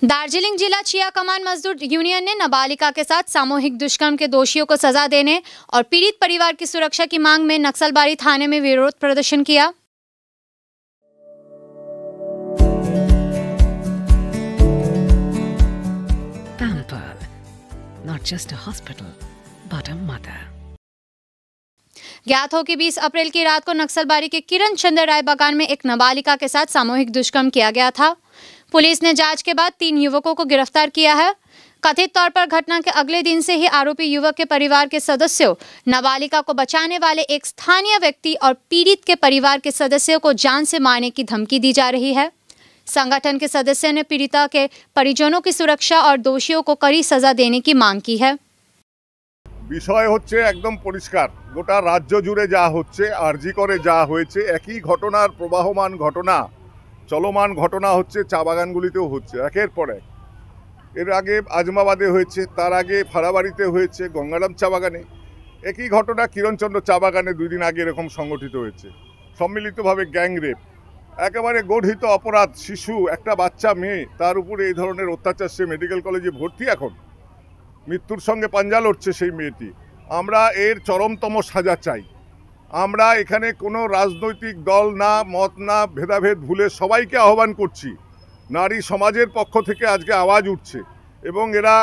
दार्जिलिंग जिला चिया कमान मजदूर यूनियन ने नाबालिगा के साथ सामूहिक दुष्कर्म के दोषियों को सजा देने और पीड़ित परिवार की सुरक्षा की मांग में नक्सलबाड़ी थाने में विरोध प्रदर्शन किया। Pampered, not just a hospital, but a mother. ज्ञात हो कि 20 अप्रैल की रात को नक्सलबाड़ी के किरण चंद्र राय बागान में एक नाबालिगा के साथ सामूहिक दुष्कर्म किया गया था। पुलिस ने जांच के बाद 3 युवकों को गिरफ्तार किया है। कथित तौर पर घटना के अगले दिन से ही आरोपी युवक के परिवार के सदस्यों, नाबालिगा को बचाने वाले एक स्थानीय व्यक्ति और पीड़ित के परिवार के सदस्यों को जान से मारने की धमकी दी जा रही है। संगठन के सदस्यों ने पीड़िता के परिजनों की सुरक्षा और दोषियों को कड़ी सजा देने की मांग की है। বিষয় হচ্ছে একদম পরিষ্কার, গোটা রাজ্য জুড়ে যা হচ্ছে, আরজি করে যা হয়েছে, একই ঘটনার প্রবাহমান ঘটনা, চলমান ঘটনা হচ্ছে চা বাগানগুলিতেও হচ্ছে একের পর এক। এর আগে আজমাবাদে হয়েছে, তার আগে ফাড়াবাড়িতে হয়েছে, গঙ্গারাম চা বাগানে একই ঘটনা, কিরণচন্দ্র চা বাগানে 2 দিন আগে এরকম সংগঠিত হয়েছে। সম্মিলিতভাবে গ্যাং রেপ, একেবারে গঠিত অপরাধ। শিশু, একটা বাচ্চা মেয়ে, তার উপরে এই ধরনের অত্যাচার, সে মেডিকেল কলেজে ভর্তি, এখন মৃত্যুর সঙ্গে পাঞ্জা লড়ছে সেই মেয়েটি। আমরা এর চরমতম সাজা চাই। আমরা এখানে কোনো রাজনৈতিক দল না, মত না, ভেদাভেদ ভুলে সবাইকে আহ্বান করছি। নারী সমাজের পক্ষ থেকে আজকে আওয়াজ উঠছে এবং এরা,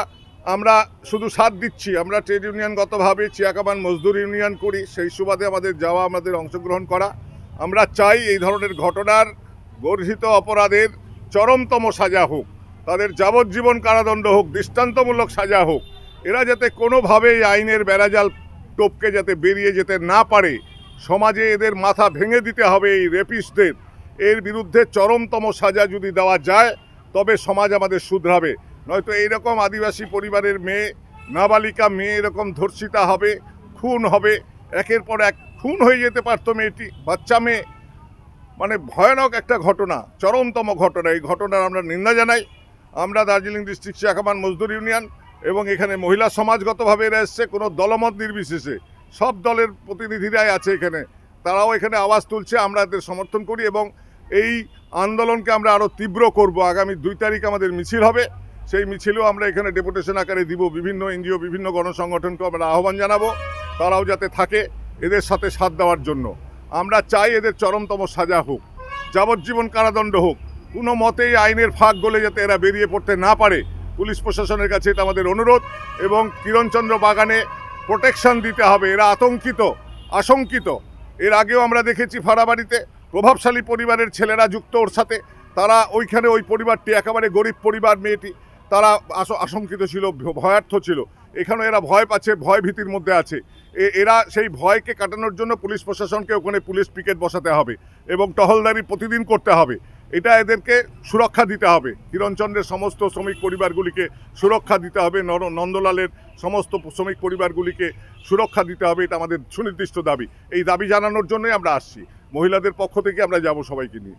আমরা শুধু সাথ দিচ্ছি। আমরা ট্রেড ইউনিয়নগতভাবে চিয়াকামান মজদুর ইউনিয়ন করি, সেই সুবাদে আমাদের যাওয়া, আমাদের অংশগ্রহণ করা। আমরা চাই এই ধরনের ঘটনার গর্হিত অপরাধের চরমতম সাজা হোক, তাদের যাবজ্জীবন কারাদণ্ড হোক, দৃষ্টান্তমূলক সাজা হোক। এরা যাতে কোনোভাবেই আইনের বেড়াজাল টপকে যাতে বেরিয়ে যেতে না পারে, সমাজে এদের মাথা ভেঙে দিতে হবে এই রেপিস্টদের। এর বিরুদ্ধে চরমতম সাজা যদি দেওয়া যায় তবে সমাজ আমাদের শুধরাবে। নয়তো এইরকম আদিবাসী পরিবারের মেয়ে, নাবালিকা মেয়ে এরকম ধর্ষিতা হবে, খুন হবে, একের পর এক খুন হয়ে যেতে পারতো মেয়েটি, বাচ্চা মেয়ে। মানে ভয়ানক একটা ঘটনা, চরমতম ঘটনা। এই ঘটনার আমরা নিন্দা জানাই। আমরা দার্জিলিং ডিস্ট্রিক্ট চিয়াকামান মজদুর ইউনিয়ন এবং এখানে মহিলা সমাজগতভাবে এরা এসছে, কোনো দলমত নির্বিশেষে সব দলের প্রতিনিধিরাই আছে এখানে, তারাও এখানে আওয়াজ তুলছে। আমরা এদের সমর্থন করি এবং এই আন্দোলনকে আমরা আরও তীব্র করব। আগামী 2 তারিখ আমাদের মিছিল হবে, সেই মিছিলেও আমরা এখানে ডেপুটেশন আকারে দিব। বিভিন্ন এনজিও, বিভিন্ন গণসংগঠনকে আমরা আহ্বান জানাবো, তারাও যাতে থাকে এদের সাথে সাথ দেওয়ার জন্য। আমরা চাই এদের চরমতম সাজা হোক, যাবজ্জীবন কারাদণ্ড হোক। কোনো মতেই আইনের ফাঁক গলে যাতে এরা বেরিয়ে পড়তে না পারে, পুলিশ প্রশাসনের কাছে এটা আমাদের অনুরোধ। এবং কিরণচন্দ্র বাগানে প্রোটেকশন দিতে হবে। এরা আশঙ্কিত। এর আগেও আমরা দেখেছি ফাড়াবাড়িতে প্রভাবশালী পরিবারের ছেলেরা যুক্ত ওর সাথে। তারা ওইখানে, ওই পরিবারটি একেবারে গরিব পরিবার, মেয়েটি, তারা আশঙ্কিত ছিল, ভয়ার্থ ছিল। এখানে এরা ভয় পাচ্ছে, ভয় ভীতির মধ্যে আছে। এরা সেই ভয়কে কাটানোর জন্য পুলিশ প্রশাসনকে ওখানে পুলিশ পিকেট বসাতে হবে এবং টহলদারি প্রতিদিন করতে হবে। এটা এদেরকে সুরক্ষা দিতে হবে। কিরণচন্দ্রের সমস্ত শ্রমিক পরিবারগুলিকে সুরক্ষা দিতে হবে, নন্দলালের সমস্ত শ্রমিক পরিবারগুলিকে সুরক্ষা দিতে হবে। এটা আমাদের সুনির্দিষ্ট দাবি। এই দাবি জানানোর জন্যই আমরা আসছি। মহিলাদের পক্ষ থেকে আমরা যাব সবাইকে নিয়ে।